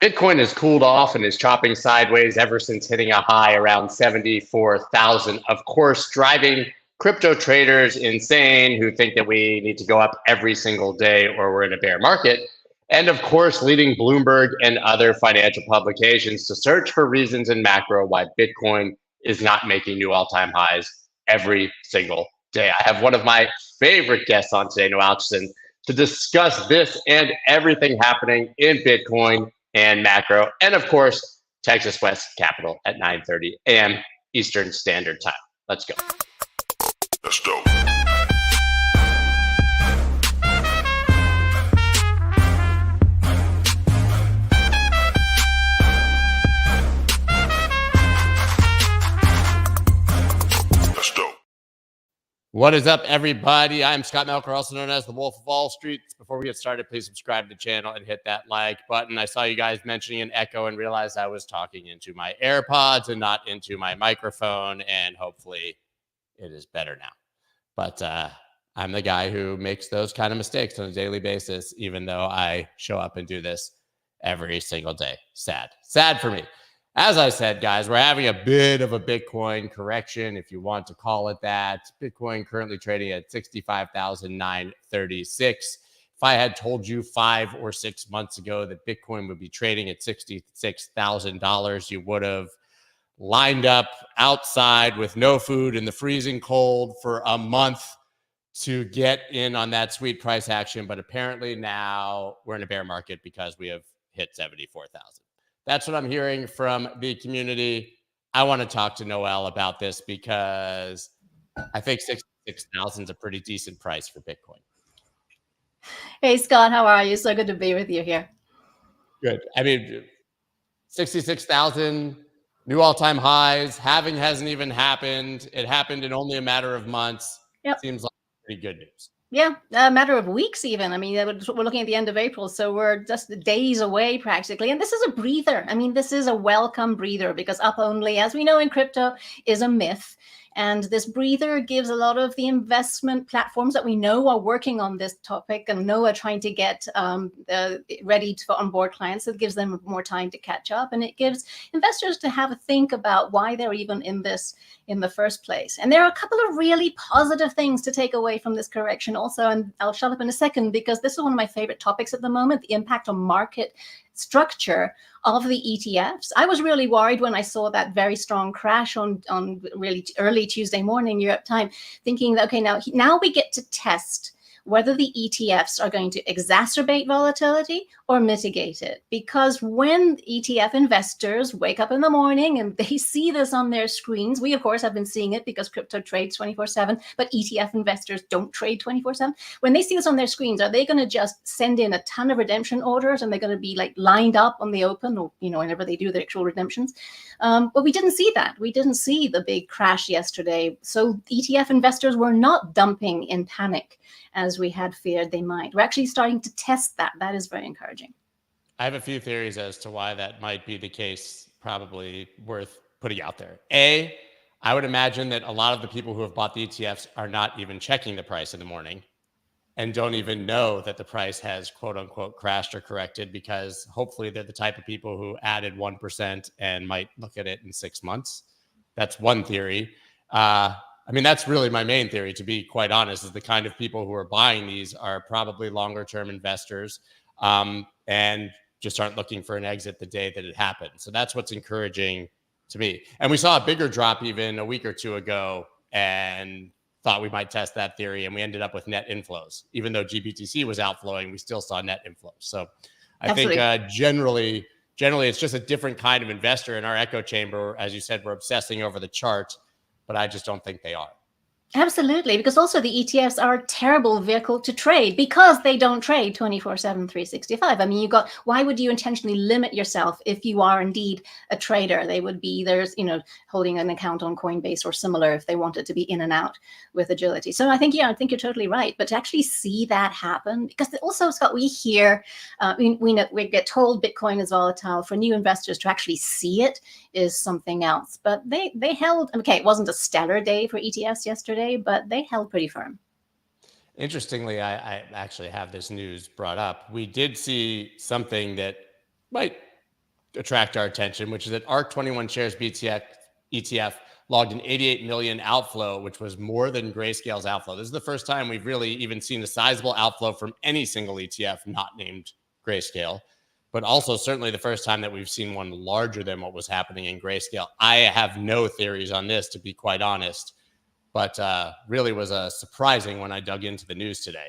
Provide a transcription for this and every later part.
Bitcoin has cooled off and is chopping sideways ever since hitting a high around 74,000. Of course, driving crypto traders insane who think that we need to go up every single day or we're in a bear market. And of course, leading Bloomberg and other financial publications to search for reasons in macro why Bitcoin is not making new all-time highs every single day. I have one of my favorite guests on today, Noelle Acheson, to discuss this and everything happening in Bitcoin and macro, and of course, Texas West Capital at 9:30 a.m. Eastern Standard Time. Let's go. Let's go. What is up, everybody? I'm Scott Melker, also known as the Wolf of Wall Street. Before we get started, please subscribe to the channel and hit that like button. I saw you guys mentioning an echo and realized I was talking into my AirPods and not into my microphone, and hopefully it is better now. But I'm the guy who makes those kind of mistakes on a daily basis, even though I show up and do this every single day. Sad for me. As I said, guys, we're having a bit of a Bitcoin correction, if you want to call it that. Bitcoin currently trading at 65,936. If I had told you 5 or 6 months ago that Bitcoin would be trading at $66,000, you would have lined up outside with no food in the freezing cold for a month to get in on that sweet price action. But apparently now we're in a bear market because we have hit 74,000. That's what I'm hearing from the community. I want to talk to Noelle about this because I think 66,000 is a pretty decent price for Bitcoin. Hey, Scott, how are you? So good to be with you here. Good. I mean, 66,000, new all-time highs. Halving hasn't even happened. It happened in only a matter of months. Yep. Seems like pretty good news. Yeah, a matter of weeks even. I mean, we're looking at the end of April, so we're just days away practically. And this is a breather. I mean, this is a welcome breather because up only, as we know in crypto, is a myth. And this breather gives a lot of the investment platforms that we know are working on this topic and know are trying to get ready to onboard clients. It gives them more time to catch up, and it gives investors to have a think about why they're even in this in the first place. And there are a couple of really positive things to take away from this correction also, and I'll shut up in a second because this is one of my favorite topics at the moment, the impact on market structure of the ETFs. I was really worried when I saw that very strong crash on really early Tuesday morning Europe time, thinking that, okay, now we get to test whether the ETFs are going to exacerbate volatility or mitigate it. Because when ETF investors wake up in the morning and they see this on their screens, we of course have been seeing it because crypto trades 24/7, but ETF investors don't trade 24/7. When they see this on their screens, are they going to just send in a ton of redemption orders and they're going to be like lined up on the open, or whenever they do their actual redemptions? But we didn't see that. We didn't see the big crash yesterday. So ETF investors were not dumping in panic as we had feared they might. We're actually starting to test that. That is very encouraging. I have a few theories as to why that might be the case, probably worth putting out there. A, I would imagine that a lot of the people who have bought the ETFs are not even checking the price in the morning and don't even know that the price has quote unquote crashed or corrected, because hopefully they're the type of people who added 1% and might look at it in 6 months. That's one theory. I mean, that's really my main theory, to be quite honest, is the kind of people who are buying these are probably longer term investors and just aren't looking for an exit the day that it happened. So that's what's encouraging to me. And we saw a bigger drop even a week or two ago and thought we might test that theory, and we ended up with net inflows. Even though GBTC was outflowing, we still saw net inflows. So I think generally it's just a different kind of investor in our echo chamber. As you said, we're obsessing over the chart, but I just don't think they are. Absolutely, because also the ETFs are a terrible vehicle to trade because they don't trade 24/7, 365. I mean, why would you intentionally limit yourself if you are indeed a trader? They would be holding an account on Coinbase or similar if they wanted to be in and out with agility. So I think you're totally right. But to actually see that happen, because also, Scott, we hear, we get told Bitcoin is volatile. For new investors to actually see it is something else. But they held, okay, it wasn't a stellar day for ETFs yesterday, but they held pretty firm. Interestingly, I actually have this news brought up. We did see something that might attract our attention, which is that ARK21 shares BTX ETF logged an 88 million outflow, which was more than Grayscale's outflow. This is the first time we've really even seen a sizable outflow from any single ETF not named Grayscale, but also certainly the first time that we've seen one larger than what was happening in Grayscale. I have no theories on this, to be quite honest, but really was surprising when I dug into the news today.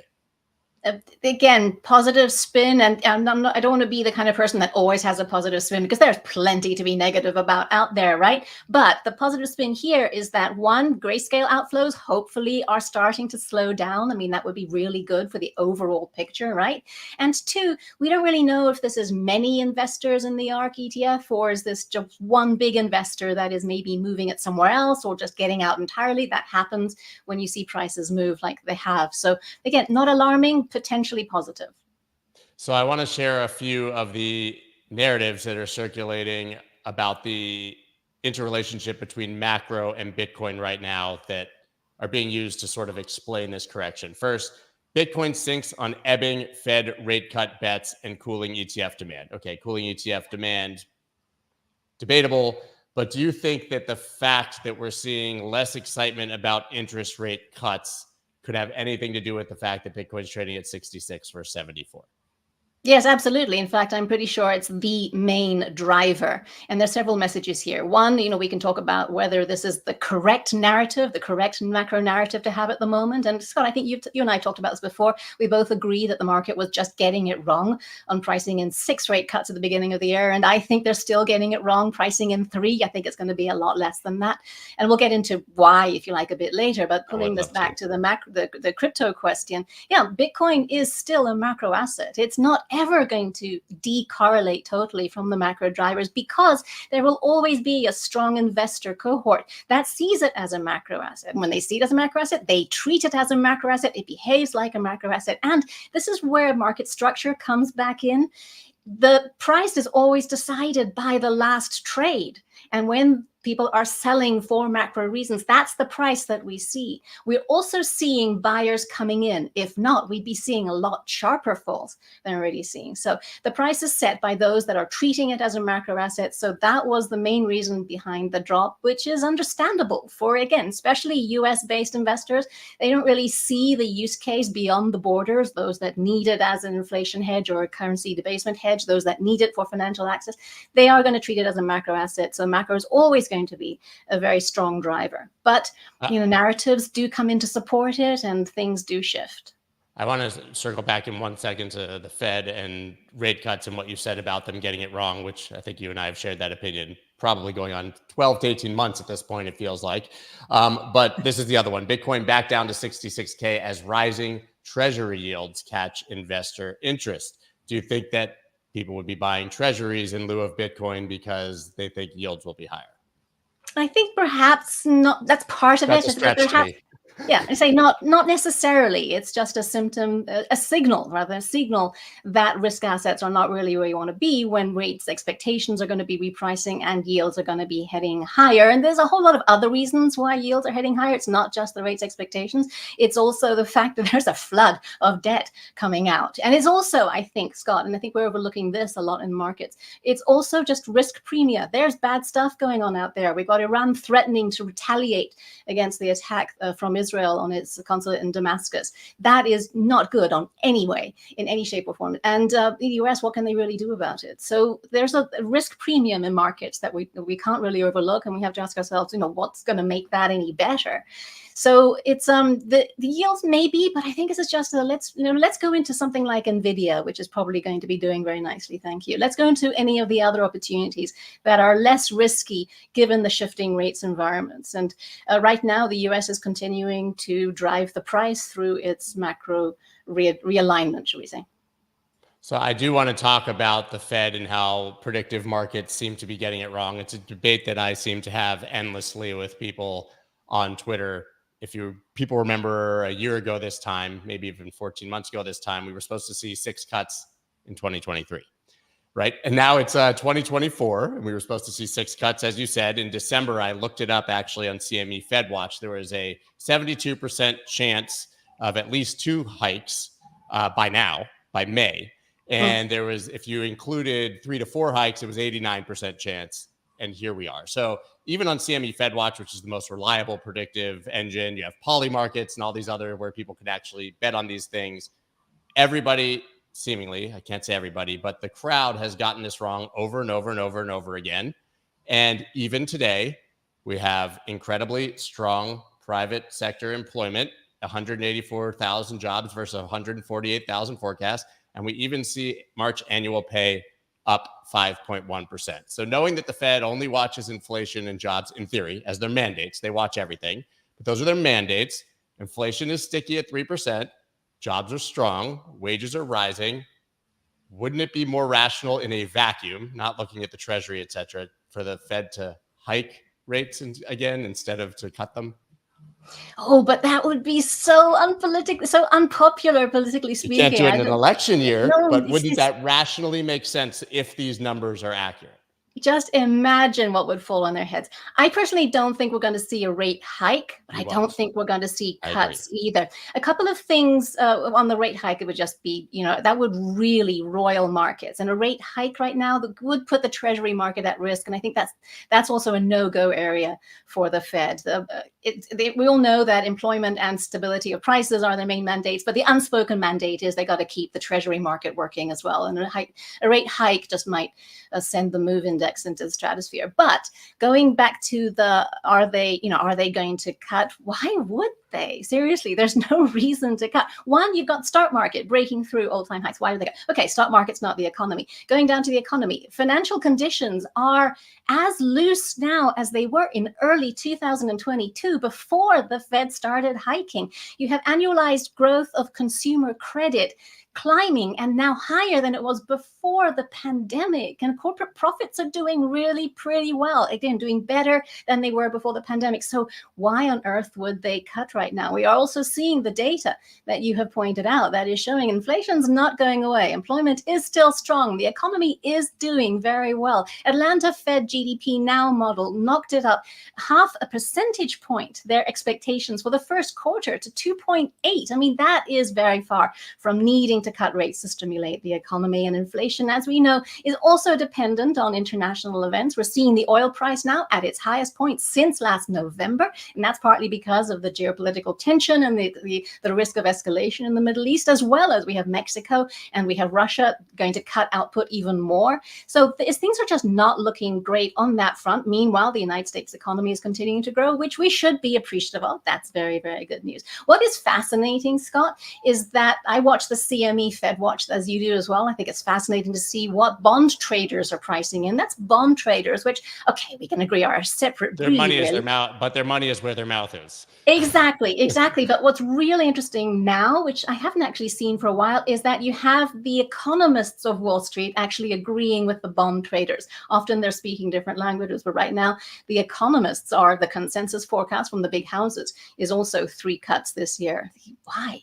Again, positive spin, and I don't want to be the kind of person that always has a positive spin, because there's plenty to be negative about out there, right? But the positive spin here is that, one, Grayscale outflows hopefully are starting to slow down. I mean, that would be really good for the overall picture, right? And two, we don't really know if this is many investors in the ARK ETF, or is this just one big investor that is maybe moving it somewhere else or just getting out entirely. That happens when you see prices move like they have. So again, not alarming, potentially positive. So I want to share a few of the narratives that are circulating about the interrelationship between macro and Bitcoin right now that are being used to sort of explain this correction. First, Bitcoin sinks on ebbing Fed rate cut bets and cooling ETF demand. Okay, cooling ETF demand, debatable, but do you think that the fact that we're seeing less excitement about interest rate cuts could have anything to do with the fact that Bitcoin's trading at 66 versus 74? Yes, absolutely. In fact, I'm pretty sure it's the main driver. And there's several messages here. One, we can talk about whether this is the correct narrative, the correct macro narrative to have at the moment. And Scott, I think you and I talked about this before. We both agree that the market was just getting it wrong on pricing in 6 rate cuts at the beginning of the year. And I think they're still getting it wrong pricing in 3. I think it's going to be a lot less than that. And we'll get into why, if you like, a bit later. But pulling this back to the crypto question, yeah, Bitcoin is still a macro asset. It's not ever going to decorrelate totally from the macro drivers, because there will always be a strong investor cohort that sees it as a macro asset. When they see it as a macro asset, they treat it as a macro asset. It behaves like a macro asset. And this is where market structure comes back in. The price is always decided by the last trade. And when people are selling for macro reasons, that's the price that we see. We're also seeing buyers coming in. If not, we'd be seeing a lot sharper falls than we're already seeing. So the price is set by those that are treating it as a macro asset. So that was the main reason behind the drop, which is understandable for, again, especially US-based investors. They don't really see the use case beyond the borders, those that need it as an inflation hedge or a currency debasement hedge, those that need it for financial access. They are going to treat it as a macro asset. So macro is always going to be a very strong driver, but narratives do come in to support it, and things do shift. I want to circle back in 1 second to the Fed and rate cuts and what you said about them getting it wrong, which I think you and I have shared that opinion, probably going on 12 to 18 months at this point, it feels like. But this is the other one. Bitcoin back down to 66K as rising treasury yields catch investor interest. Do you think that people would be buying treasuries in lieu of Bitcoin because they think yields will be higher? I think perhaps not. That's part of That's it. a stretch to me. Yeah, I say not necessarily. It's just a symptom, a signal that risk assets are not really where you want to be when rates expectations are going to be repricing and yields are going to be heading higher. And there's a whole lot of other reasons why yields are heading higher. It's not just the rates expectations. It's also the fact that there's a flood of debt coming out. And it's also, I think, Scott, and I think we're overlooking this a lot in markets, it's also just risk premia. There's bad stuff going on out there. We've got Iran threatening to retaliate against the attack from Israel on its consulate in Damascus. That is not good in any shape or form. And the US, what can they really do about it? So there's a risk premium in markets that we can't really overlook, and we have to ask ourselves, what's going to make that any better? So it's the yields maybe, but I think this is just let's go into something like Nvidia, which is probably going to be doing very nicely. Thank you. Let's go into any of the other opportunities that are less risky given the shifting rates environments. And right now, the US is continuing to drive the price through its macro realignment, shall we say. So I do want to talk about the Fed and how predictive markets seem to be getting it wrong. It's a debate that I seem to have endlessly with people on Twitter. If people remember a year ago this time, maybe even 14 months ago this time, we were supposed to see 6 cuts in 2023, right? And now it's 2024, and we were supposed to see 6 cuts, as you said. In December, I looked it up actually on CME Fed Watch. There was a 72% chance of at least 2 hikes by May. And there was, if you included 3 to 4 hikes, it was 89% chance. And here we are. So even on CME FedWatch, which is the most reliable predictive engine, you have poly markets and all these other where people can actually bet on these things. Everybody, seemingly, I can't say everybody, but the crowd has gotten this wrong over and over and over and over again. And even today, we have incredibly strong private sector employment, 184,000 jobs versus 148,000 forecast. And we even see March annual pay up 5.1%. So knowing that the Fed only watches inflation and jobs in theory as their mandates, they watch everything, but those are their mandates. Inflation is sticky at 3%. Jobs are strong. Wages are rising. Wouldn't it be more rational in a vacuum, not looking at the treasury, et cetera, for the Fed to hike rates again instead of to cut them? Oh, but that would be so unpolitical, so unpopular politically You speaking. can't do it in an election year, No, but wouldn't that rationally make sense if these numbers are accurate? just imagine what would fall on their heads. I personally don't think we're going to see a rate hike, but I don't think we're going to see cuts either. A couple of things on the rate hike, it would just be, that would really roil markets. And a rate hike right now that would put the treasury market at risk. And I think that's also a no-go area for the Fed. We all know that employment and stability of prices are their main mandates, but the unspoken mandate is they got to keep the treasury market working as well. And a rate hike just might send the move index into the stratosphere. But going back to are they going to cut? Why would they? Seriously, there's no reason to cut. One, you've got stock market breaking through all-time highs. Why would they cut? Okay, stock market's not the economy. Going down to the economy, financial conditions are as loose now as they were in early 2022 before the Fed started hiking. You have annualized growth of consumer credit climbing and now higher than it was before the pandemic. And corporate profits are doing really pretty well. Again, doing better than they were before the pandemic. So why on earth would they cut right now? We are also seeing the data that you have pointed out that is showing inflation's not going away. Employment is still strong. The economy is doing very well. Atlanta Fed GDP Now model knocked it up 0.5 percentage point, their expectations for the first quarter to 2.8. I mean, that is very far from needing to cut rates to stimulate the economy. And inflation, as we know, is also dependent on international events. We're seeing the oil price now at its highest point since last November, and that's partly because of the geopolitical tension and the risk of escalation in the Middle East, as well as we have Mexico and we have Russia going to cut output even more. So things are just not looking great on that front. Meanwhile, the United States economy is continuing to grow, which we should be appreciative of. That's very, very good news. What is fascinating, Scott, is that I watch the CME FedWatch, as you do as well. I think it's fascinating to see what bond traders are pricing in. That's bond traders, which, okay, we can agree are a separate breed. Their money is their mouth, but their money is where their mouth is. Exactly. But what's really interesting now, which I haven't actually seen for a while, is that you have the economists of Wall Street actually agreeing with the bond traders. Often they're speaking different languages, but right now the economists are the consensus forecast from the big houses is also 3 cuts this year. Why?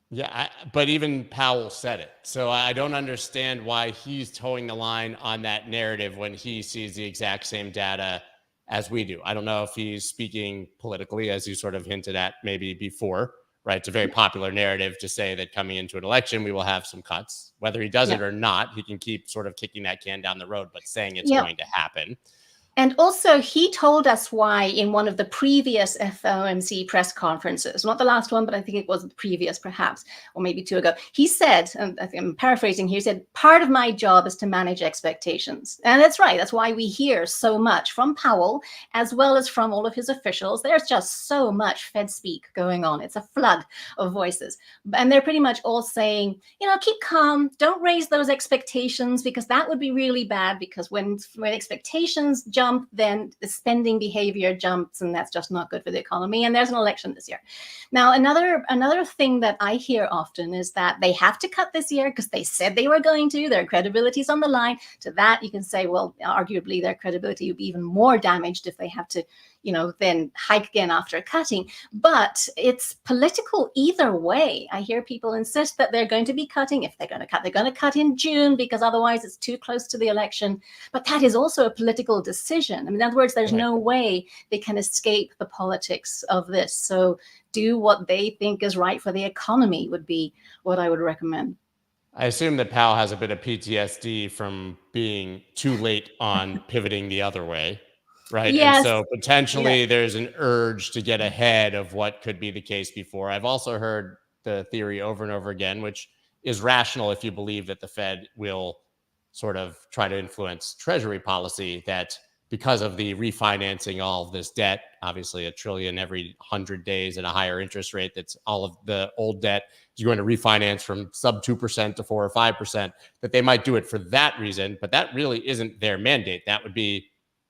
Yeah, but even Powell said it. So I don't understand why he's towing the line on that narrative when he sees the exact same data as we do. I don't know if he's speaking politically, as you sort of hinted at maybe before, right? It's a very popular narrative to say that coming into an election, we will have some cuts. Whether he does it or not, he can keep sort of kicking that can down the road, but saying it's going to happen. And also, he told us why in one of the previous FOMC press conferences, not the last one, but I think it was the previous perhaps, or maybe 2 ago. He said, and I think I'm paraphrasing here, he said, part of my job is to manage expectations. And that's right. That's why we hear so much from Powell, as well as from all of his officials. There's just so much Fed speak going on. It's a flood of voices. And they're pretty much all saying, keep calm. Don't raise those expectations, because that would be really bad, because when expectations jump, then the spending behavior jumps, and that's just not good for the economy. And there's an election this year. Now, another thing that I hear often is that they have to cut this year because they said they were going to. Their credibility's on the line. To that, you can say, well, arguably their credibility would be even more damaged if they have to, then hike again after cutting. But it's political either way. I hear people insist that they're going to be cutting. If they're going to cut, they're going to cut in June, because otherwise it's too close to the election. But that is also a political decision. I mean, in other words, there's no way they can escape the politics of this. So do what they think is right for the economy would be what I would recommend. I assume that Powell has a bit of PTSD from being too late on pivoting the other way, right? And Yes. so Yeah. potentially there's an urge to get ahead of what could be the case before. I've also heard the theory over and over again, which is rational if you believe that the Fed will sort of try to influence treasury policy, that because of the refinancing all of this debt, obviously $1 trillion every 100 days at a higher interest rate, that's all of the old debt is going to refinance from sub 2% to 4 or 5%, that they might do it for that reason, but that really isn't their mandate. That would be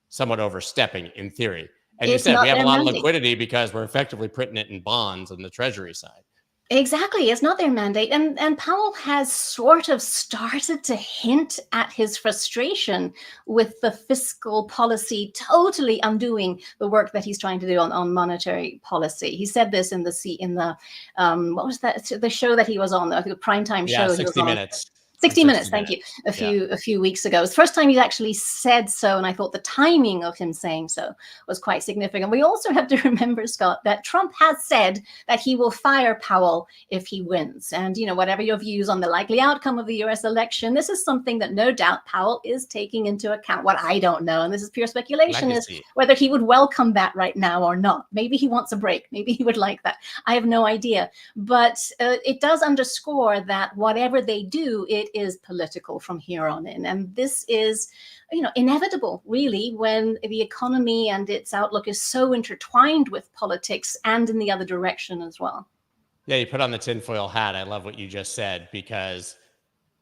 somewhat overstepping in theory. And you It's said we not have a their lot of mandate. liquidity because we're effectively printing it in bonds on the treasury side. Exactly. It's not their mandate. And Powell has sort of started to hint at his frustration with the fiscal policy totally undoing the work that he's trying to do on monetary policy. He said this in the what was that, the show that he was on, the primetime Yeah, show he was 60 on. minutes. 60 minutes, thank you. Minutes. A Yeah. few weeks ago. It's the first time he's actually said so, and I thought the timing of him saying so was quite significant. We also have to remember, Scott, that Trump has said that he will fire Powell if he wins. And, whatever your views on the likely outcome of the US election, this is something that no doubt Powell is taking into account. What I don't know, and this is pure speculation, Legacy. is whether he would welcome that right now or not. Maybe he wants a break. Maybe he would like that. I have no idea. But it does underscore that whatever they do, it is political from here on in. And this is, inevitable, really, when the economy and its outlook is so intertwined with politics and in the other direction as well. Yeah, you put on the tinfoil hat. I love what you just said, because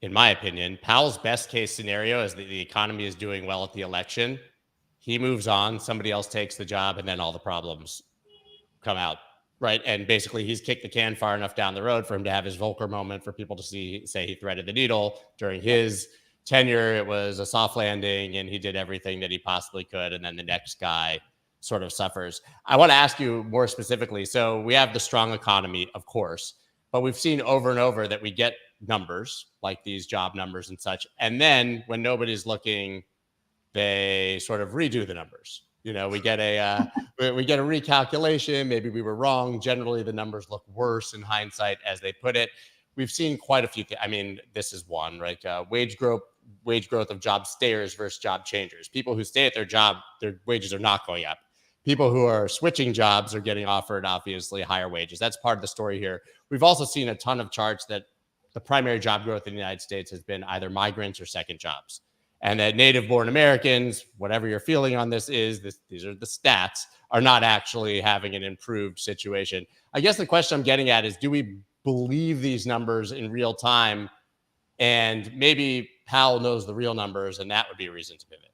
in my opinion, Powell's best case scenario is that the economy is doing well at the election. He moves on, somebody else takes the job, and then all the problems come out, right? And basically, he's kicked the can far enough down the road for him to have his Volcker moment, for people to say he threaded the needle. During his tenure, it was a soft landing, and he did everything that he possibly could. And then the next guy sort of suffers. I want to ask you more specifically. So we have the strong economy, of course, but we've seen over and over that we get numbers like these job numbers and such. And then when nobody's looking, they sort of redo the numbers. We get a recalculation. Maybe we were wrong. Generally, the numbers look worse in hindsight, as they put it. We've seen quite a few things. I mean, this is one, right? Wage growth of job stayers versus job changers. People who stay at their job, their wages are not going up. People who are switching jobs are getting offered, obviously, higher wages. That's part of the story here. We've also seen a ton of charts that the primary job growth in the United States has been either migrants or second jobs. And that native-born Americans, whatever your feeling on this is, these are the stats, are not actually having an improved situation. I guess the question I'm getting at is, do we believe these numbers in real time? And maybe Powell knows the real numbers, and that would be a reason to pivot.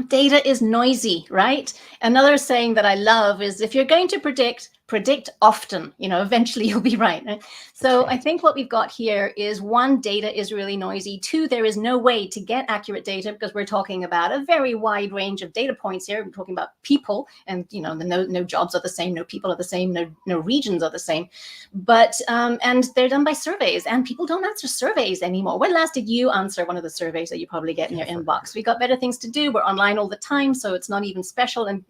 Data is noisy, right? Another saying that I love is, if you're going to predict often, eventually you'll be right. So I think what we've got here is, one, data is really noisy. Two, there is no way to get accurate data, because we're talking about a very wide range of data points here. We're talking about people, and no jobs are the same, no people are the same, no regions are the same. But and they're done by surveys, and people don't answer surveys anymore. When last did you answer one of the surveys that you probably get in your inbox? We got better things to do. We're online all the time, so it's not even special, and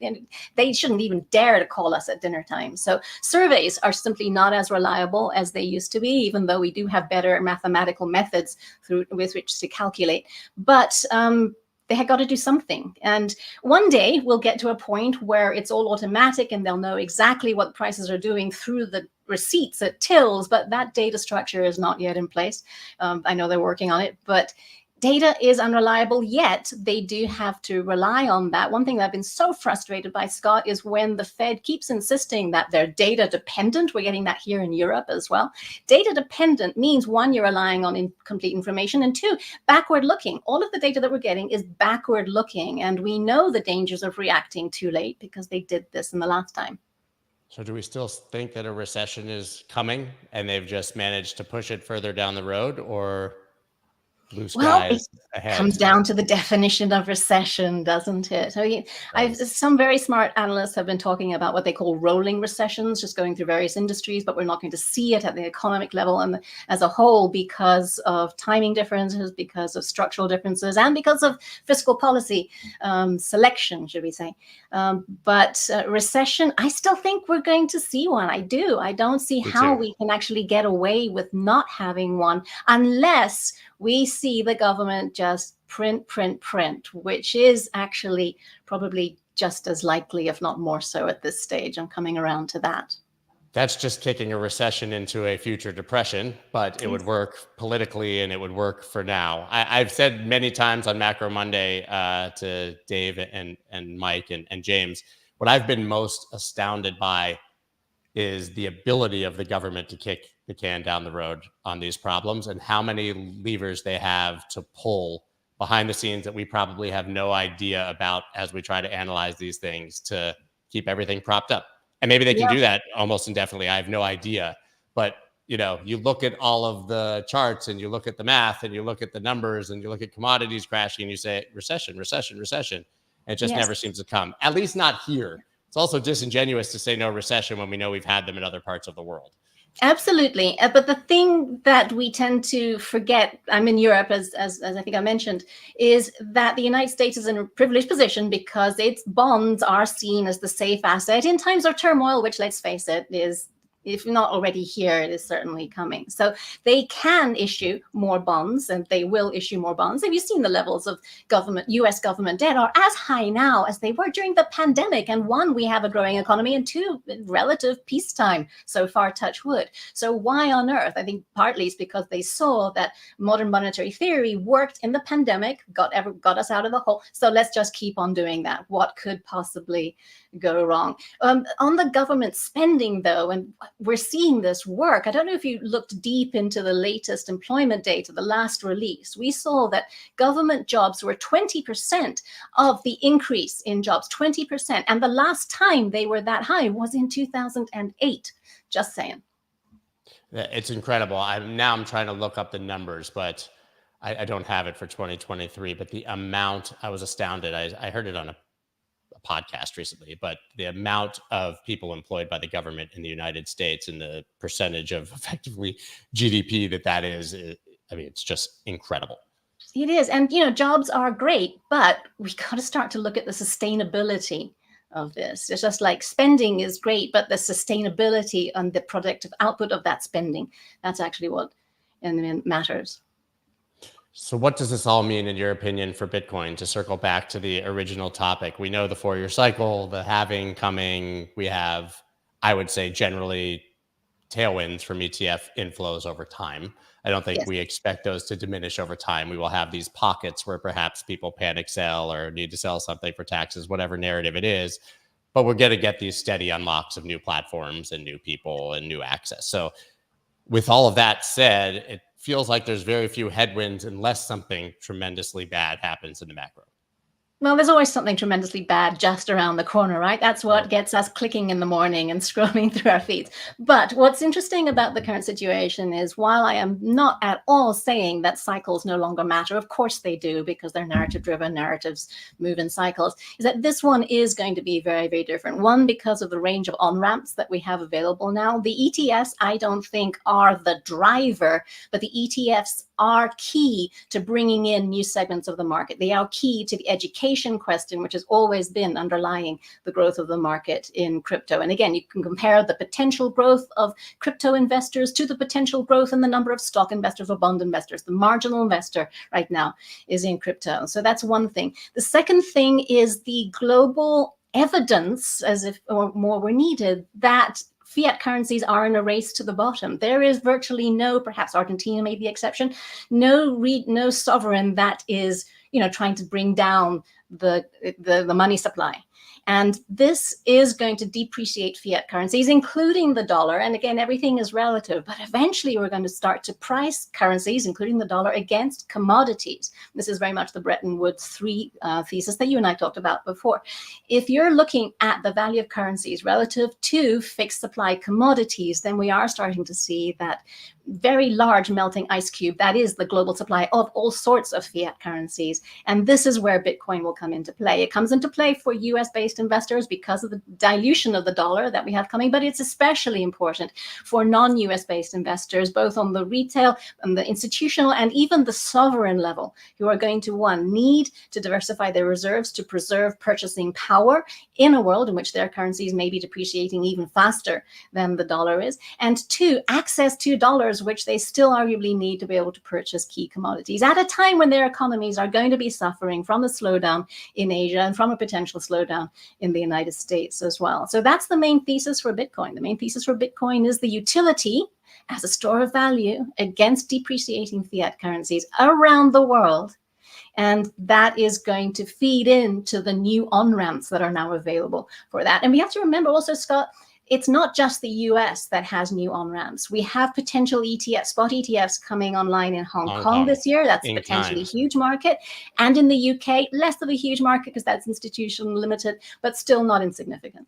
they shouldn't even dare to call us at dinner time. So surveys are simply not as reliable as they used to be, even though we do have better mathematical methods with which to calculate. But they have got to do something. And one day we'll get to a point where it's all automatic, and they'll know exactly what prices are doing through the receipts at tills, but that data structure is not yet in place. I know they're working on it, but data is unreliable, yet they do have to rely on that. One thing that I've been so frustrated by, Scott, is when the Fed keeps insisting that they're data dependent. We're getting that here in Europe as well. Data dependent means, one, you're relying on incomplete information, and two, backward looking. All of the data that we're getting is backward looking, and we know the dangers of reacting too late, because they did this in the last time. So do we still think that a recession is coming and they've just managed to push it further down the road, or blue Well, it skies comes ahead. down to the definition of recession, doesn't it? I mean, some very smart analysts have been talking about what they call rolling recessions, just going through various industries, but we're not going to see it at the economic level and as a whole because of timing differences, because of structural differences, and because of fiscal policy selection, should we say. But recession, I still think we're going to see one. I do. I don't see Me how too. we can actually get away with not having one unless we see the government just print, which is actually probably just as likely, if not more so at this stage. I'm coming around to that. That's just kicking a recession into a future depression, but it would Yes. work politically and it would work for now. I've said many times on Macro Monday to Dave and Mike and James, what I've been most astounded by is the ability of the government to kick the can down the road on these problems and how many levers they have to pull behind the scenes that we probably have no idea about as we try to analyze these things to keep everything propped up. And maybe they can Yeah. do that almost indefinitely. I have no idea. But you look at all of the charts and you look at the math and you look at the numbers and you look at commodities crashing and you say recession, recession, recession. And it just Yes. never seems to come, at least not here. It's also disingenuous to say no recession when we know we've had them in other parts of the world. Absolutely. But the thing that we tend to forget, I'm in Europe, as I think I mentioned, is that the United States is in a privileged position because its bonds are seen as the safe asset in times of turmoil, which, let's face it, is, if not already here, it is certainly coming. So they can issue more bonds, and they will issue more bonds. Have you seen the levels of U.S. government debt are as high now as they were during the pandemic? And one, we have a growing economy, and two, relative peacetime so far, touch wood. So why on earth? I think partly it's because they saw that modern monetary theory worked in the pandemic, got us out of the hole. So let's just keep on doing that. What could possibly go wrong? On the government spending, though, and we're seeing this work. I don't know if you looked deep into the latest employment data, the last release. We saw that government jobs were 20% of the increase in jobs, 20%. And the last time they were that high was in 2008. Just saying. It's incredible. I'm trying to look up the numbers, but I don't have it for 2023. But the amount, I was astounded. I heard it on a podcast recently, but the amount of people employed by the government in the United States and the percentage of effectively GDP that is, I mean, it's just incredible. It is. And, jobs are great, but we got to start to look at the sustainability of this. It's just like spending is great, but the sustainability and the productive output of that spending, that's actually what matters. So what does this all mean, in your opinion, for Bitcoin? To circle back to the original topic, we know the 4-year cycle, the halving coming. We have, I would say, generally tailwinds from ETF inflows over time. I don't think we expect those to diminish over time. We will have these pockets where perhaps people panic sell or need to sell something for taxes, whatever narrative it is. But we're going to get these steady unlocks of new platforms and new people and new access. So with all of that said, it feels like there's very few headwinds unless something tremendously bad happens in the macro. Well, there's always something tremendously bad just around the corner, right? That's what gets us clicking in the morning and scrolling through our feeds. But what's interesting about the current situation is, while I am not at all saying that cycles no longer matter, of course they do, because they're narrative-driven, narratives move in cycles, is that this one is going to be very, very different. One, because of the range of on-ramps that we have available now. The ETFs, I don't think, are the driver, but the ETFs are key to bringing in new segments of the market. They are key to the education question, which has always been underlying the growth of the market in crypto. And again, you can compare the potential growth of crypto investors to the potential growth in the number of stock investors or bond investors. The marginal investor right now is in crypto. So that's one thing. The second thing is the global evidence, as if more were needed, that fiat currencies are in a race to the bottom. There is virtually no, perhaps Argentina may be the exception, no sovereign that is, trying to bring down the money supply. And this is going to depreciate fiat currencies, including the dollar. And again, everything is relative, but eventually we're going to start to price currencies, including the dollar, against commodities. This is very much the Bretton Woods 3 thesis that you and I talked about before. If you're looking at the value of currencies relative to fixed supply commodities, then we are starting to see that very large melting ice cube that is the global supply of all sorts of fiat currencies. And this is where Bitcoin will come into play. It comes into play for US-based investors because of the dilution of the dollar that we have coming, but it's especially important for non-US based investors, both on the retail and the institutional and even the sovereign level, who are going to, one, need to diversify their reserves to preserve purchasing power in a world in which their currencies may be depreciating even faster than the dollar is, and two, access to dollars, which they still arguably need to be able to purchase key commodities at a time when their economies are going to be suffering from a slowdown in Asia and from a potential slowdown in the United States as well. So that's the main thesis for Bitcoin. The main thesis for Bitcoin is the utility as a store of value against depreciating fiat currencies around the world. And that is going to feed into the new on-ramps that are now available for that. And we have to remember also, Scott, it's not just the US that has new on-ramps. We have potential ETFs, spot ETFs coming online in Hong Kong this year. That's a potentially huge market. And in the UK, less of a huge market because that's institutional limited, but still not insignificant.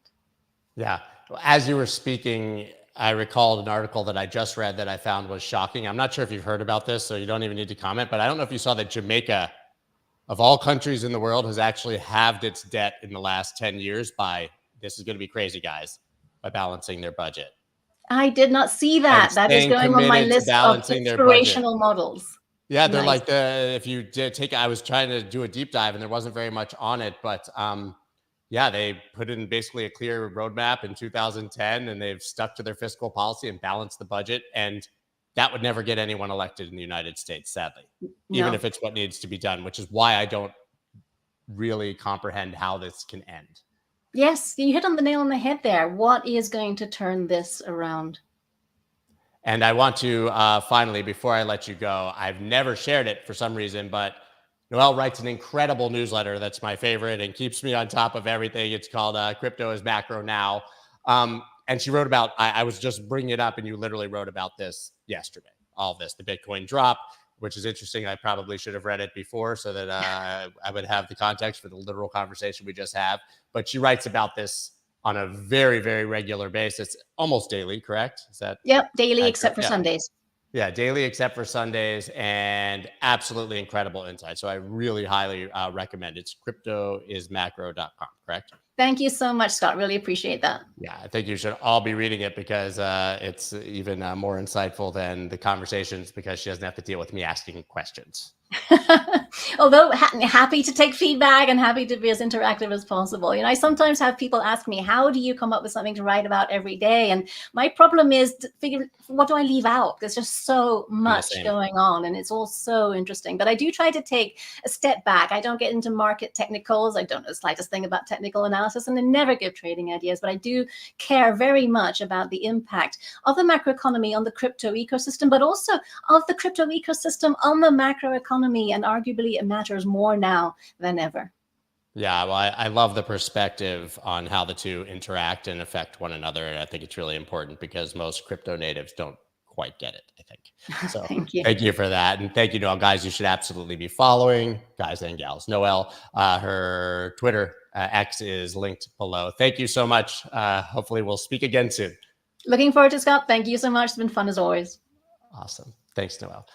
Yeah. As you were speaking, I recalled an article that I just read that I found was shocking. I'm not sure if you've heard about this, so you don't even need to comment, but I don't know if you saw that Jamaica, of all countries in the world, has actually halved its debt in the last 10 years by, this is going to be crazy, guys, by balancing their budget. I did not see that. That is going on my list of inspirational models. Yeah, they're nice. Like if you did take, I was trying to do a deep dive and there wasn't very much on it, but yeah, they put in basically a clear roadmap in 2010 and they've stuck to their fiscal policy and balanced the budget. And that would never get anyone elected in the United States, sadly, even if it's what needs to be done, which is why I don't really comprehend how this can end. Yes, you hit on the nail on the head there. What is going to turn this around? And I want to finally, before I let you go, I've never shared it for some reason, but Noelle writes an incredible newsletter that's my favorite and keeps me on top of everything. It's called Crypto is Macro Now. And she wrote about, I was just bringing it up and you literally wrote about this yesterday, all of this, the Bitcoin drop, which is interesting. I probably should have read it before so that I would have the context for the literal conversation we just have. But she writes about this on a very, very regular basis, almost daily, correct? Is that? Yep, daily except for Sundays. Yeah, daily except for Sundays, and absolutely incredible insight. So I really highly recommend it. It's cryptoismacro.com, correct? Thank you so much, Scott. Really appreciate that. Yeah, I think you should all be reading it because it's even more insightful than the conversations because she doesn't have to deal with me asking questions. Although happy to take feedback and happy to be as interactive as possible. You know, I sometimes have people ask me, how do you come up with something to write about every day? And my problem is to figure, what do I leave out? There's just so much going on and it's all so interesting. But I do try to take a step back. I don't get into market technicals. I don't know the slightest thing about technical analysis and I never give trading ideas, but I do care very much about the impact of the macroeconomy on the crypto ecosystem, but also of the crypto ecosystem on the macroeconomy. And arguably it matters more now than ever. Yeah, well, I love the perspective on how the two interact and affect one another. And I think it's really important because most crypto natives don't quite get it, I think. So thank you for that. And thank you, Noelle. Guys, you should absolutely be following, guys and gals, Noelle. Her Twitter X is linked below. Thank you so much. Hopefully we'll speak again soon. Looking forward to it, Scott. Thank you so much. It's been fun as always. Awesome. Thanks, Noelle.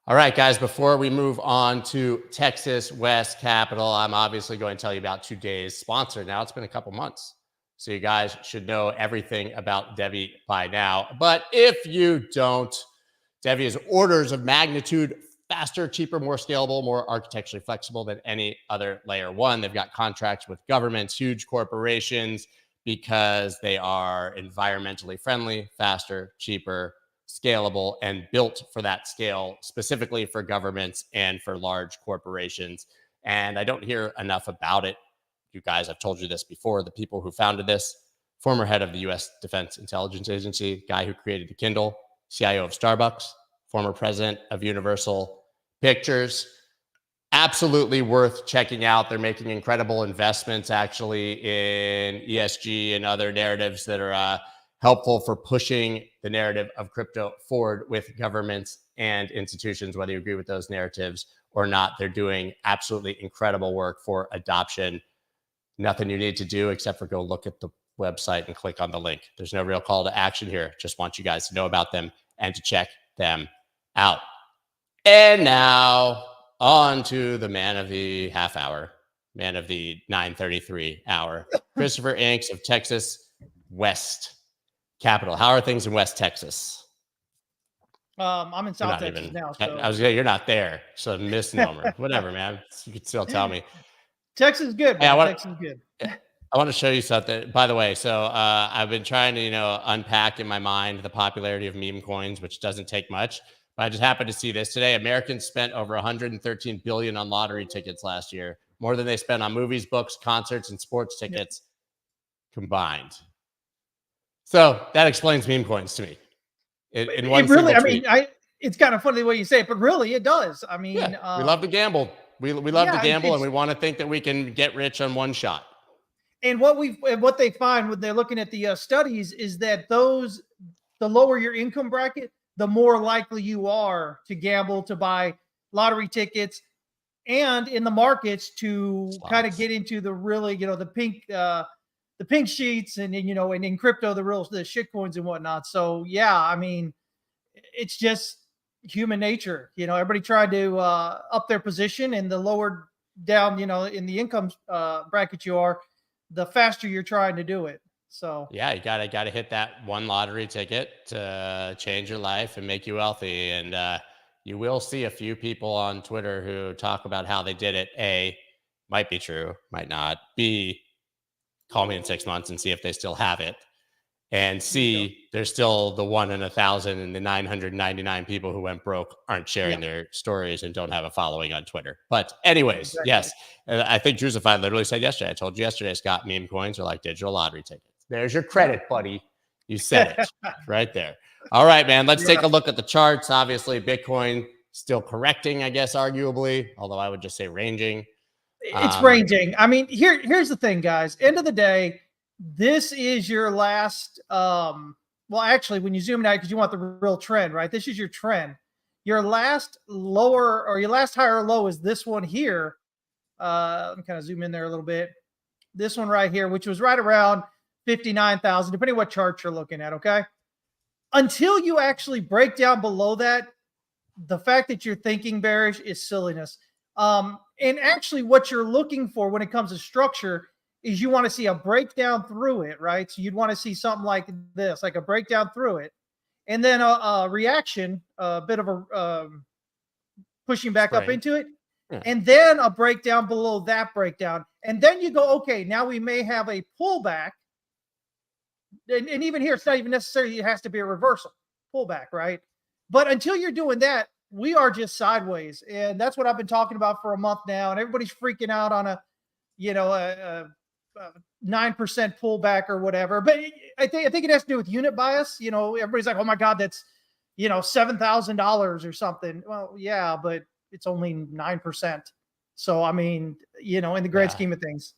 All right, guys, before we move on to Texas West Capital, I'm obviously going to tell you about today's sponsor. Now, it's been a couple months, so you guys should know everything about DevvE by now. But if you don't, DevvE is orders of magnitude faster, cheaper, more scalable, more architecturally flexible than any other layer one. They've got contracts with governments, huge corporations, because they are environmentally friendly, faster, cheaper, scalable, and built for that scale, specifically for governments and for large corporations. And I don't hear enough about it. You guys, I've told you this before, the people who founded this, former head of the US Defense Intelligence Agency, guy who created the Kindle, CIO of Starbucks, former president of Universal Pictures, absolutely worth checking out. They're making incredible investments actually in ESG and other narratives that are helpful for pushing the narrative of crypto forward with governments and institutions, whether you agree with those narratives or not. They're doing absolutely incredible work for adoption. Nothing you need to do except for go look at the website and click on the link. There's no real call to action here. Just want you guys to know about them and to check them out. And now on to the man of the half hour, man of the 9:33 hour, Christopher Inks of Texas West Capital. How are things in West Texas? I'm in South Texas now. So. I was saying you're not there, so misnomer. Whatever, man. You could still tell me. Texas is good, man. Texas is good. I want to show you something. By the way, so I've been trying to, unpack in my mind the popularity of meme coins, which doesn't take much. But I just happened to see this today. Americans spent over $113 billion on lottery tickets last year, more than they spent on movies, books, concerts, and sports tickets combined. So that explains meme coins to me. In one really, tweet. It's kind of funny the way you say it, but really, it does. I mean, we love to gamble. We love to gamble, and we want to think that we can get rich on one shot. And what they find when they're looking at the studies is that the lower your income bracket, the more likely you are to gamble, to buy lottery tickets, and in the markets to kind of get into the really, the pink sheets and in crypto, the shit coins and whatnot. So yeah, I mean, it's just human nature. Everybody tried to up their position, and the lower down, in the income bracket you are, the faster you're trying to do it. So yeah, you gotta hit that one lottery ticket to change your life and make you wealthy. And you will see a few people on Twitter who talk about how they did it. A, might be true, might not. B, call me in 6 months and see if they still have it. And C, there's still the 1 in 1,000 and the 999 people who went broke aren't sharing their stories and don't have a following on Twitter. But anyways, yes, I think Drewsified literally said yesterday, I told you yesterday, Scott, meme coins are like digital lottery tickets. There's your credit, buddy. You said it right there. All right, man, let's take a look at the charts. Obviously, Bitcoin still correcting, I guess, arguably, although I would just say ranging. It's ranging. I mean, here's the thing, guys. End of the day, this is your last, well, actually, when you zoom out, because you want the real trend, right? This is your trend. Your last lower or your last higher low is this one here. Let me kind of zoom in there a little bit. This one right here, which was right around 59,000, depending on what chart you're looking at, okay? Until you actually break down below that, the fact that you're thinking bearish is silliness. And actually what you're looking for when it comes to structure is you want to see a breakdown through it, right? So you'd want to see something like this, like a breakdown through it, and then a reaction, a bit of a pushing back up into it, and then a breakdown below that breakdown. And then you go, okay, now we may have a pullback. And even here, it's not even necessarily, it has to be a reversal pullback, right? But until you're doing that, we are just sideways. And that's what I've been talking about for a month now. And everybody's freaking out on a 9% pullback or whatever. But I think it has to do with unit bias. Everybody's like, oh my God, that's, $7,000 or something. Well, yeah, but it's only 9%. So, I mean, in the grand scheme of things.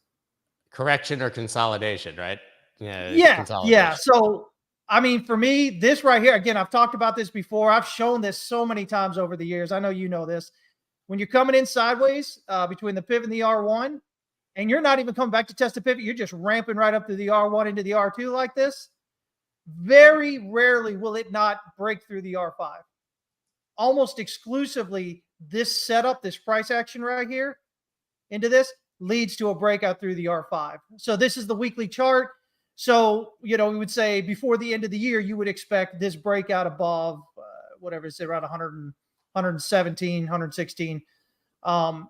Correction or consolidation, right? Yeah. So, I mean, for me, this right here, again, I've talked about this before. I've shown this so many times over the years. I know you know this. When you're coming in sideways between the pivot and the R1, and you're not even coming back to test the pivot, you're just ramping right up to the R1 into the R2 like this, very rarely will it not break through the R5. Almost exclusively, this setup, this price action right here into this leads to a breakout through the R5. So this is the weekly chart. So, we would say before the end of the year, you would expect this breakout above whatever it's around 117, 116. And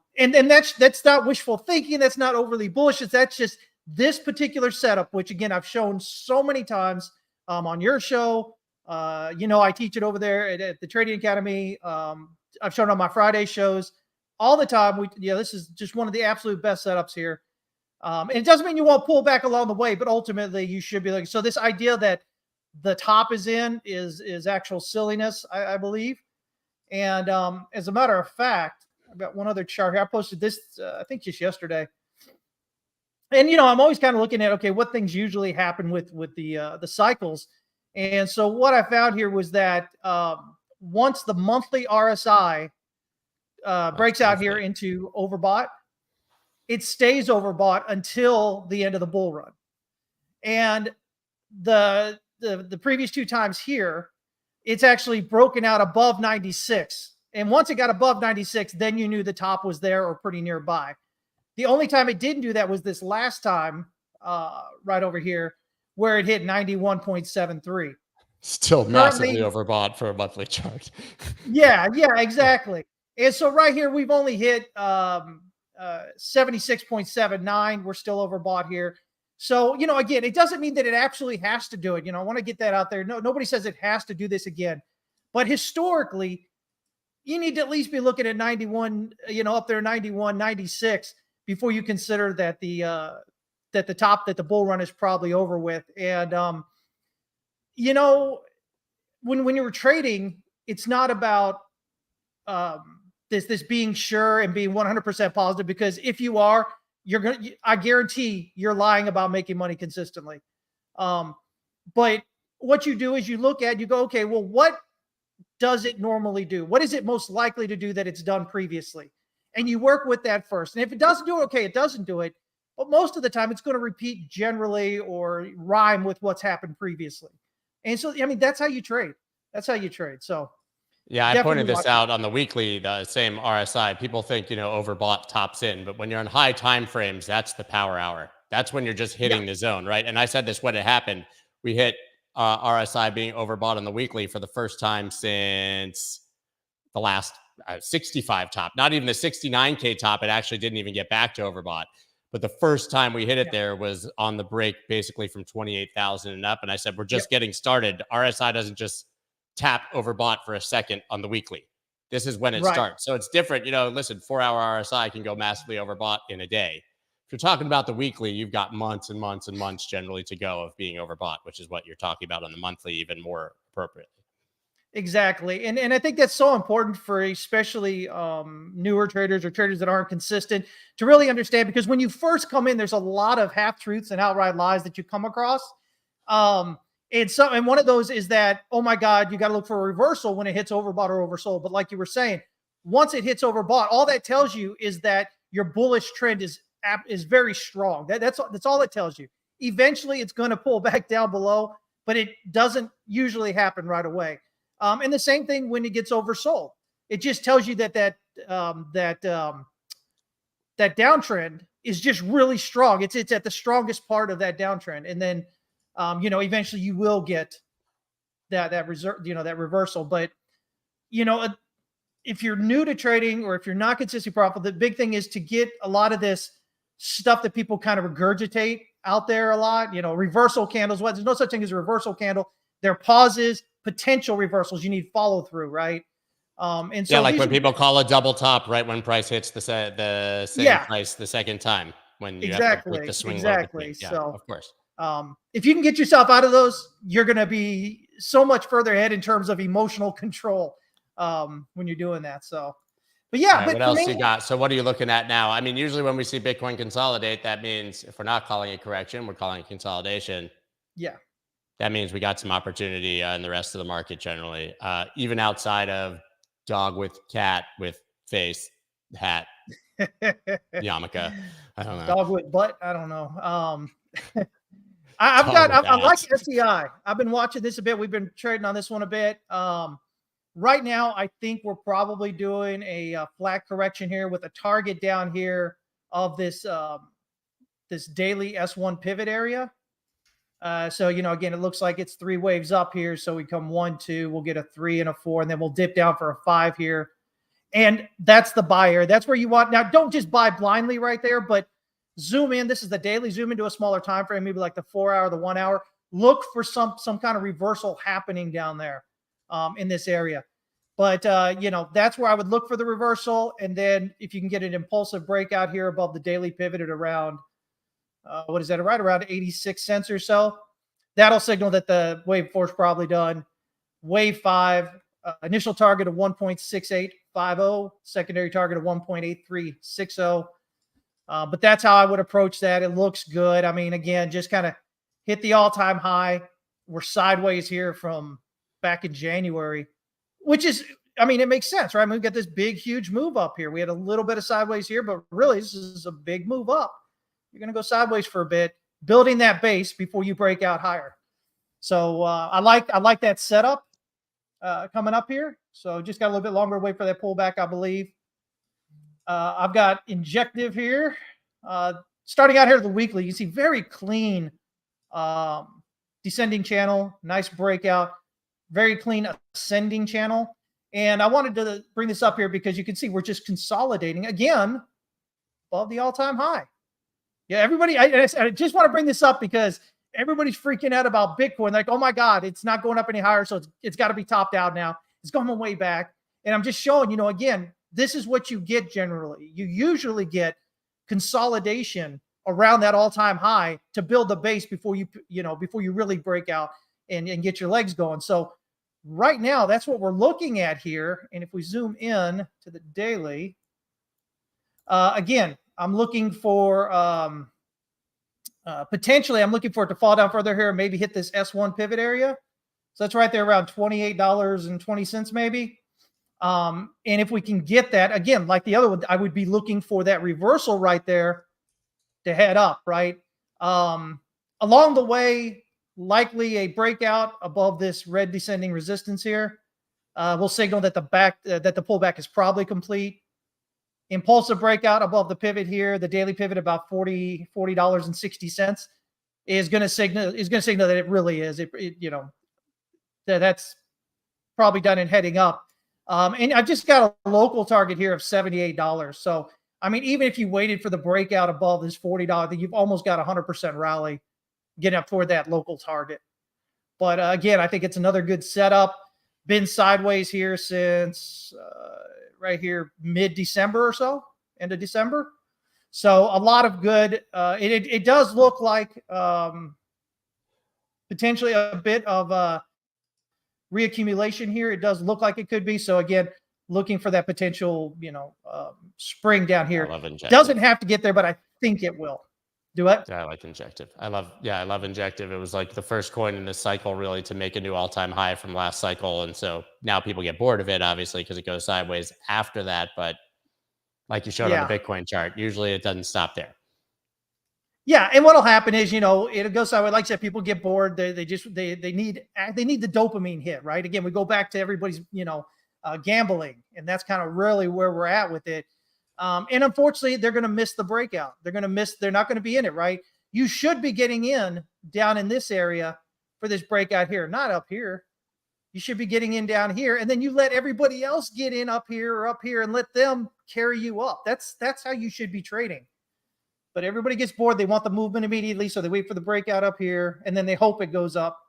that's not wishful thinking. That's not overly bullish. That's just this particular setup, which again, I've shown so many times on your show. I teach it over there at the Trading Academy. I've shown it on my Friday shows all the time. This is just one of the absolute best setups here. And it doesn't mean you won't pull back along the way, but ultimately you should be like, so this idea that the top is in is actual silliness, I believe. And as a matter of fact, I've got one other chart here. I posted this, I think just yesterday. And, I'm always kind of looking at, okay, what things usually happen with the cycles. And so what I found here was that once the monthly RSI breaks out here into overbought, it stays overbought until the end of the bull run. And the previous 2 times here, it's actually broken out above 96. And once it got above 96, then you knew the top was there or pretty nearby. The only time it didn't do that was this last time, right over here, where it hit 91.73. Still massively overbought for a monthly chart. yeah, exactly. And so right here, we've only hit 76.79. We're still overbought here. So, again, it doesn't mean that it actually has to do it. I want to get that out there. No, nobody says it has to do this again. But historically, you need to at least be looking at 91, up there 91, 96 before you consider that the top, that the bull run is probably over with. And, when you were trading, it's not about this being sure and being 100% positive, because if you are, I guarantee you're lying about making money consistently. But what you do is you look at, you go, okay, well, what does it normally do? What is it most likely to do that it's done previously? And you work with that first. And if it doesn't do it, okay, it doesn't do it. But most of the time, it's going to repeat generally or rhyme with what's happened previously. And so, that's how you trade. That's how you trade. So, yeah, I pointed this out on the weekly, the same RSI. People think, overbought tops in, but when you're on high time frames, that's the power hour. That's when you're just hitting the zone, right? And I said this when it happened. We hit RSI being overbought on the weekly for the first time since the last 65 top, not even the 69K top. It actually didn't even get back to overbought. But the first time we hit it there was on the break, basically from 28,000 and up. And I said, we're just getting started. RSI doesn't just tap overbought for a second on the weekly. This is when it starts. So it's different. Listen, 4-hour RSI can go massively overbought in a day. If you're talking about the weekly, you've got months and months and months generally to go of being overbought, which is what you're talking about on the monthly, even more appropriately. Exactly. And I think that's so important for especially newer traders or traders that aren't consistent to really understand, because when you first come in, there's a lot of half truths and outright lies that you come across. And one of those is that, oh my God, you got to look for a reversal when it hits overbought or oversold. But like you were saying, once it hits overbought, all that tells you is that your bullish trend is very strong. That's all it tells you. Eventually, it's going to pull back down below, but it doesn't usually happen right away. And the same thing when it gets oversold. It just tells you that downtrend is just really strong. It's at the strongest part of that downtrend, and then eventually you will get that reversal. But if you're new to trading or if you're not consistently profitable, the big thing is to get a lot of this stuff that people kind of regurgitate out there a lot. Reversal candles. There's no such thing as a reversal candle. There are pauses, potential reversals. You need follow through, right? And so like when people call a double top right when price hits the same price the second time, when you have to put the swing low between. Yeah, so of course. If you can get yourself out of those, you're going to be so much further ahead in terms of emotional control when you're doing that. So, but yeah. Right, what else you got? So what are you looking at now? I mean, usually when we see Bitcoin consolidate, that means if we're not calling it correction, we're calling it consolidation. Yeah. That means we got some opportunity in the rest of the market generally, even outside of dog with cat with face hat yarmulke. I don't know. Dog with butt. I don't know. I like SEI. I've been watching this a bit. We've been trading on this one a bit. Right now, I think we're probably doing a flat correction here with a target down here of this this daily S1 pivot area. So, again, it looks like it's 3 waves up here. So we come 1, 2, we'll get a 3 and a 4, and then we'll dip down for a 5 here. And that's the buyer. That's where you want. Now, don't just buy blindly right there, but zoom in. This is the daily. Zoom into a smaller time frame, maybe like the 4-hour, the 1 hour. Look for some kind of reversal happening down there in this area. But, that's where I would look for the reversal. And then if you can get an impulsive breakout here above the daily pivot at around what is that? Right around 86 cents or so. That'll signal that the wave 4 is probably done. Wave 5, initial target of 1.68, 1.8250, secondary target of 1.8360. But that's how I would approach that. It looks good. I mean, again, just kind of hit the all-time high. We're sideways here from back in January, which is, I mean, it makes sense, right? I mean, we got this big, huge move up here. We had a little bit of sideways here, but really this is a big move up. You're going to go sideways for a bit, building that base before you break out higher. So I like that setup coming up here. So just got a little bit longer to wait for that pullback, I believe. I've got Injective here. Starting out here the weekly, you see very clean descending channel, nice breakout, very clean ascending channel. And I wanted to bring this up here because you can see we're just consolidating again above the all-time high. Yeah, everybody, I just want to bring this up because everybody's freaking out about Bitcoin. Like, oh my God, it's not going up any higher. So it's got to be topped out now. It's going way back. And I'm just showing, you know, again, this is what you get generally. You usually get consolidation around that all-time high to build the base before you really break out and get your legs going. So right now, that's what we're looking at here. And if we zoom in to the daily, again, I'm looking for potentially, I'm looking for it to fall down further here and maybe hit this S1 pivot area. So that's right there around $28.20 maybe. And if we can get that, again, like the other one, I would be looking for that reversal right there to head up, right? Along the way, likely a breakout above this red descending resistance here will signal that the pullback is probably complete. Impulsive breakout above the pivot here, the daily pivot about $40.60 is going to signal that it really is. That's probably done in heading up. And I've just got a local target here of $78. So, I mean, even if you waited for the breakout above this $40, then you've almost got 100% rally getting up toward that local target. But again, I think it's another good setup. Been sideways here since right here mid-December or so, end of December. So a lot of good. It does look like potentially a bit of reaccumulation here. It does look like it could be. So again, looking for that potential, spring down here. I love Injective. Doesn't have to get there, but I think it will. Do it. Yeah, I like Injective. I love Injective. It was like the first coin in this cycle really to make a new all-time high from last cycle. And so now people get bored of it, obviously, because it goes sideways after that. But like you showed on the Bitcoin chart, usually it doesn't stop there. Yeah, and what'll happen is, it'll go sideways. Like I said, people get bored. They need the dopamine hit, right? Again, we go back to everybody's, gambling, and that's kind of really where we're at with it. And unfortunately, they're going to miss the breakout. They're not going to be in it, right? You should be getting in down in this area for this breakout here, not up here. You should be getting in down here, and then you let everybody else get in up here or up here and let them carry you up. That's how you should be trading. But everybody gets bored. They want the movement immediately, so they wait for the breakout up here, and then they hope it goes up.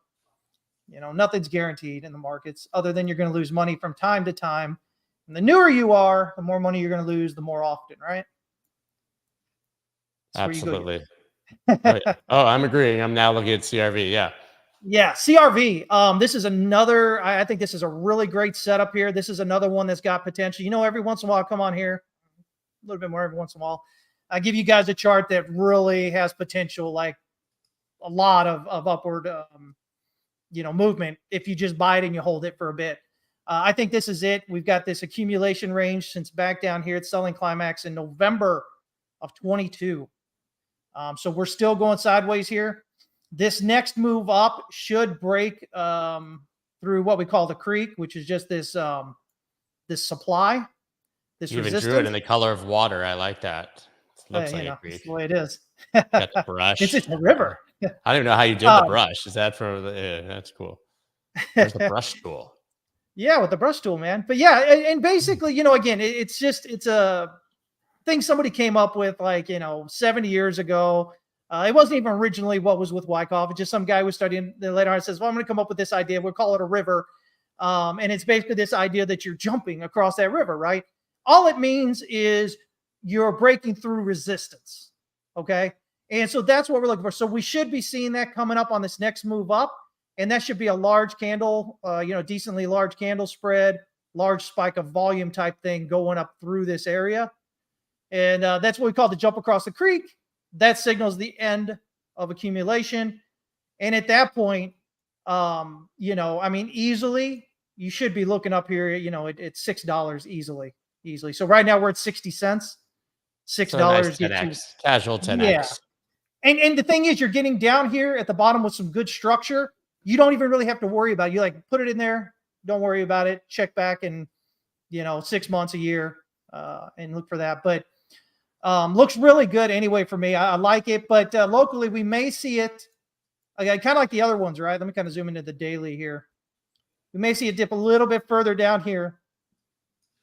Nothing's guaranteed in the markets other than you're going to lose money from time to time. And the newer you are, the more money you're going to lose the more often, right? That's absolutely. I'm agreeing. I'm now looking at CRV. Yeah. Yeah, CRV. This is another, I think this is a really great setup here. This is another one that's got potential. Every once in a while, I come on here, a little bit more every once in a while. I give you guys a chart that really has potential, like a lot of upward, movement if you just buy it and you hold it for a bit. I think this is it. We've got this accumulation range since back down here at selling climax in November of 22. So we're still going sideways here. This next move up should break through what we call the creek, which is just this this supply, this you resistance. Even drew it in the color of water. I like that. It looks like a creek. That's the way it is. Got the brush. It's just a river. I don't even know how you did the brush. Is that for the? That's cool. There's the brush tool. Yeah, with the brush tool, man. But yeah, and basically, again, it's a thing somebody came up with 70 years ago. It wasn't even originally what was with Wyckoff. It's just some guy was studying later on and says, well, I'm going to come up with this idea. We'll call it a river. And it's basically this idea that you're jumping across that river, right? All it means is you're breaking through resistance. Okay. And so that's what we're looking for. So we should be seeing that coming up on this next move up. And that should be a large candle, decently large candle spread large spike of volume type thing going up through this area. And that's what we call the jump across the creek. That signals the end of accumulation. And at that point, I mean, easily, you should be looking up here, it's $6 easily. So right now we're at 60 cents. $6 so nice get 10x, you. casual 10x. Yeah. And the thing is, you're getting down here at the bottom with some good structure. You don't even really have to worry about it. You like put it in there, don't worry about it. Check back in, 6 months, a year, and look for that. But looks really good anyway for me. I like it. But locally, we may see it. Again, kind of like the other ones, right? Let me kind of zoom into the daily here. We may see it dip a little bit further down here,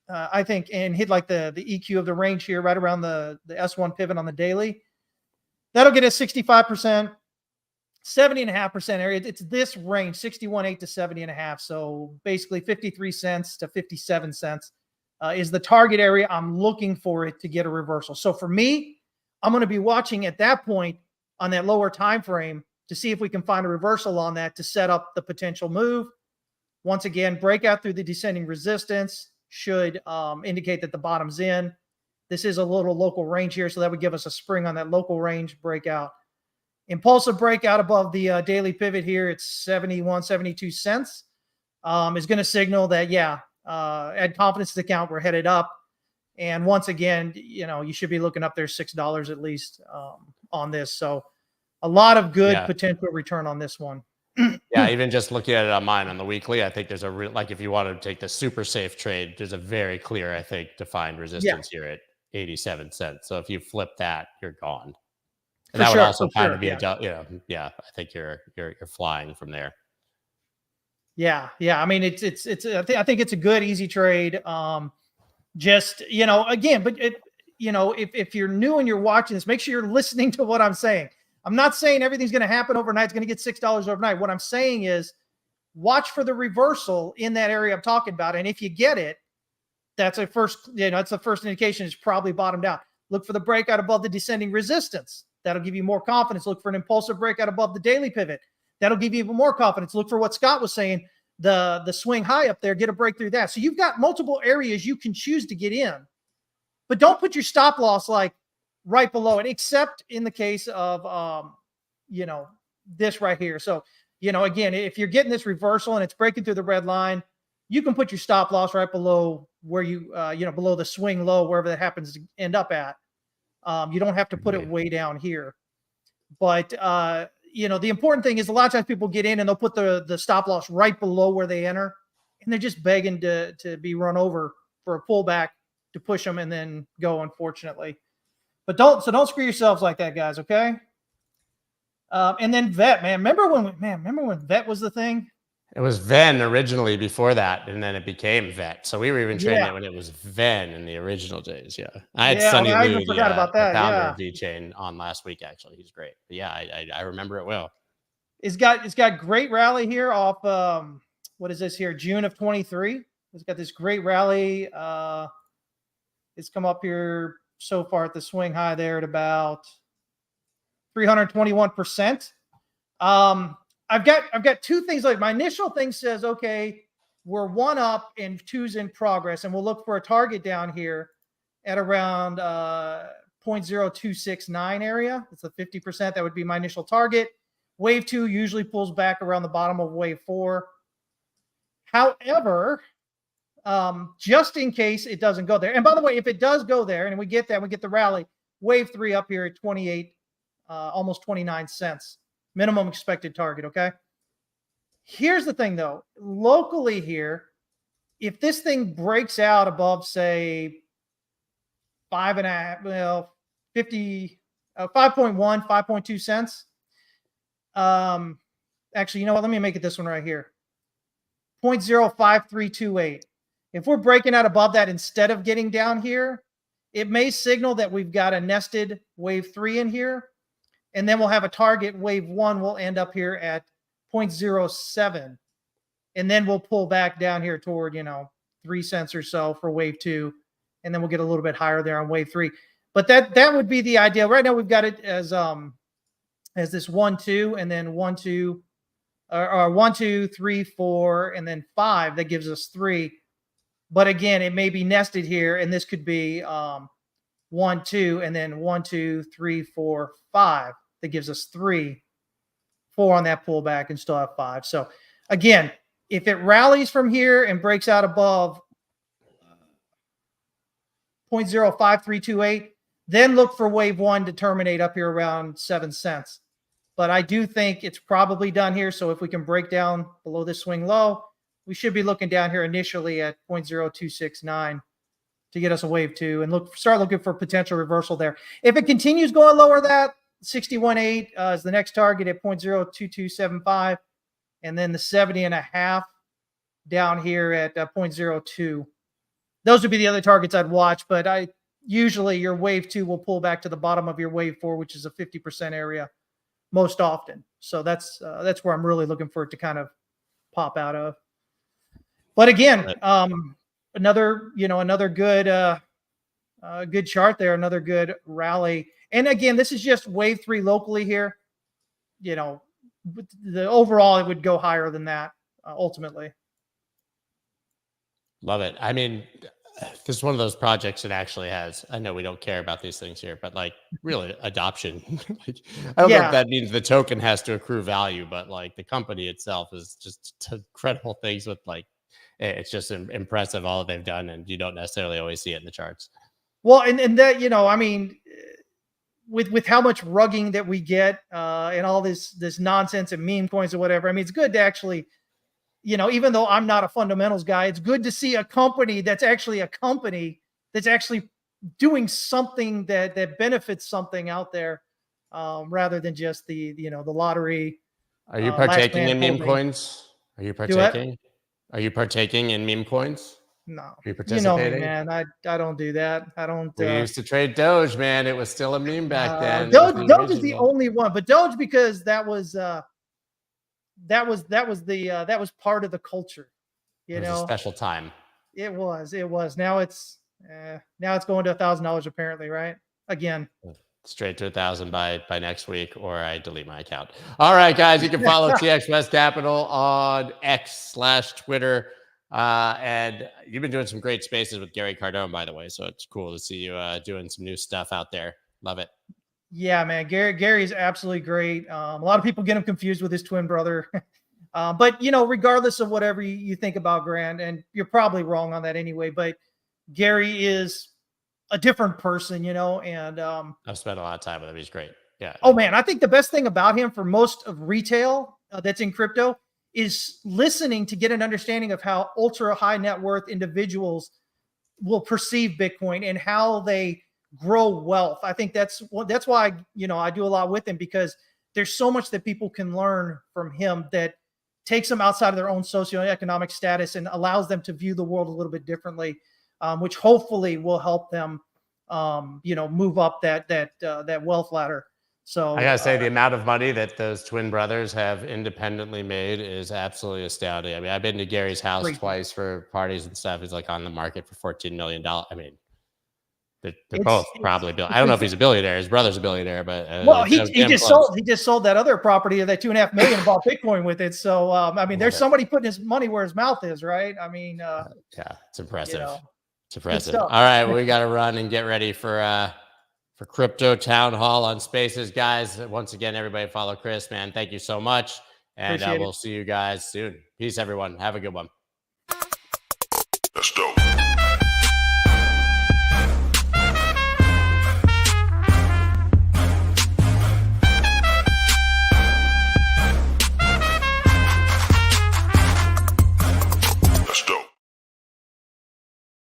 I think, and hit like the EQ of the range here, right around the S1 pivot on the daily. That'll get us 65%, 70.5% area. It's this range, 61.8 to 70.5. So basically 53 cents to 57 cents is the target area. I'm looking for it to get a reversal. So for me, I'm going to be watching at that point on that lower time frame to see if we can find a reversal on that to set up the potential move. Once again, breakout through the descending resistance should indicate that the bottom's in. This is a little local range here, so that would give us a spring on that local range breakout. Impulsive breakout above the daily pivot here, it's 71, 72 cents, is going to signal that, add confidence to the count, we're headed up. And once again, you should be looking up there $6 at least on this. So a lot of good potential return on this one. Yeah, even just looking at it on mine on the weekly, I think there's a real, like if you want to take the super safe trade, there's a very clear, I think, defined resistance here at 87 cents. So if you flip that, you're gone. And that would also kind of be I think you're flying from there. Yeah. I mean, I think it's a good, easy trade. Just, again, but if you're new and you're watching this, make sure you're listening to what I'm saying. I'm not saying everything's going to happen overnight. It's going to get $6 overnight. What I'm saying is watch for the reversal in that area I'm talking about. And if you get it, that's a first, that's the first indication it's probably bottomed out. Look for the breakout above the descending resistance. That'll give you more confidence. Look for an impulsive breakout above the daily pivot. That'll give you even more confidence. Look for what Scott was saying, the swing high up there, get a break through that. So you've got multiple areas you can choose to get in, but don't put your stop loss like right below it, except in the case of, this right here. So, again, if you're getting this reversal and it's breaking through the red line, you can put your stop loss right below where you, below the swing low, wherever that happens to end up at. You don't have to put it way down here. But, the important thing is a lot of times people get in and they'll put the stop loss right below where they enter, and they're just begging to be run over for a pullback to push them and then go, unfortunately. But don't screw yourselves like that, guys. Okay. And then VET, man. Remember when VET was the thing? It was VEN originally before that, and then it became VET. So we were even trading it when it was VEN in the original days. Yeah, I had Sunny Lou, the founder of VeChain, on last week. Actually, he's great. But yeah, I remember it well. It's got great rally here off. What is this here? June of 23. It's got this great rally. It's come up here so far at the swing high there at about 321%. I've got two things. Like my initial thing says, okay, we're one up and two's in progress, and we'll look for a target down here at around 0.0269 area. It's the 50%. That would be my initial target. Wave 2 usually pulls back around the bottom of wave 4. However, just in case it doesn't go there. And by the way, if it does go there and we get the rally, wave 3 up here at 28, almost 29 cents, minimum expected target. Okay. Here's the thing though, locally here, if this thing breaks out above, say 5.1, 5.2 cents. Actually, you know what? Let me make it this one right here. 0.05328. If we're breaking out above that instead of getting down here, it may signal that we've got a nested wave 3 in here. And then we'll have a target wave 1 will end up here at 0.07. And then we'll pull back down here toward, 3 cents or so for wave 2. And then we'll get a little bit higher there on wave 3. But that would be the ideal. Right now we've got it as this 1, 2, and then 1, 2, or 1, 2, 3, 4, and then 5. That gives us 3. But again, it may be nested here, and this could be 1, 2, and then 1, 2, 3, 4, 5. That gives us 3, 4 on that pullback, and still have 5. So again, if it rallies from here and breaks out above 0.05328, then look for wave 1 to terminate up here around 7 cents. But I do think it's probably done here. So if we can break down below this swing low, we should be looking down here initially at 0.0269 to get us a wave 2 and start looking for potential reversal there. If it continues going lower, that 61.8 is the next target at 0.02275, and then the 70.5 down here at 0.02. Those would be the other targets I'd watch, but usually your wave 2 will pull back to the bottom of your wave 4, which is a 50% area most often. So that's where I'm really looking for it to kind of pop out of. But again, another good good chart there, another good rally. And again, this is just wave 3 locally here. The overall it would go higher than that ultimately. Love it. I mean, this is one of those projects that actually has, I know we don't care about these things here, but like really adoption. I don't know if that means the token has to accrue value, but like the company itself is just incredible things with like, it's just impressive all that they've done, and you don't necessarily always see it in the charts. Well, and that, I mean, with how much rugging that we get and all this nonsense and meme coins or whatever, I mean, it's good to actually, even though I'm not a fundamentals guy, it's good to see a company that's actually doing something that benefits something out there, rather than just the lottery. Are you partaking in meme coins? Are you partaking? Are you partaking in meme coins? No. Are you participating? Me, man. I don't do that. I don't. We used to trade Doge, man. It was still a meme back then. Doge is the only one, but Doge because that was part of the culture. It was a special time. It was. Now it's going to $1,000 apparently, right? Again. Straight to 1,000 by next week, or I delete my account. All right, guys, you can follow TX West Capital on X/Twitter. And you've been doing some great spaces with Gary Cardone, by the way. So it's cool to see you doing some new stuff out there. Love it. Yeah, man. Gary's absolutely great. A lot of people get him confused with his twin brother. But, regardless of whatever you think about Grant, and you're probably wrong on that anyway, but Gary is a different person, and I've spent a lot of time with him. He's great. Yeah. Oh, man. I think the best thing about him for most of retail that's in crypto is listening to get an understanding of how ultra high net worth individuals will perceive Bitcoin and how they grow wealth. I think that's why, I do a lot with him, because there's so much that people can learn from him that takes them outside of their own socioeconomic status and allows them to view the world a little bit differently, which hopefully will help them, move up that wealth ladder. So I gotta say, the amount of money that those twin brothers have independently made is absolutely astounding. I mean, I've been to Gary's house twice for parties and stuff. He's like on the market for $14 million. I mean, they're both probably. I don't know if he's a billionaire. His brother's a billionaire, but he just sold that other property of that $2.5 million and bought Bitcoin with it. So I mean, there's somebody putting his money where his mouth is, right? I mean, yeah, it's impressive. It's impressive. All right, well, we got to run and get ready for Crypto Town Hall on Spaces, guys. Once again, everybody follow Chris, man. Thank you so much. And we'll see you guys soon. Peace, everyone. Have a good one. Let's go.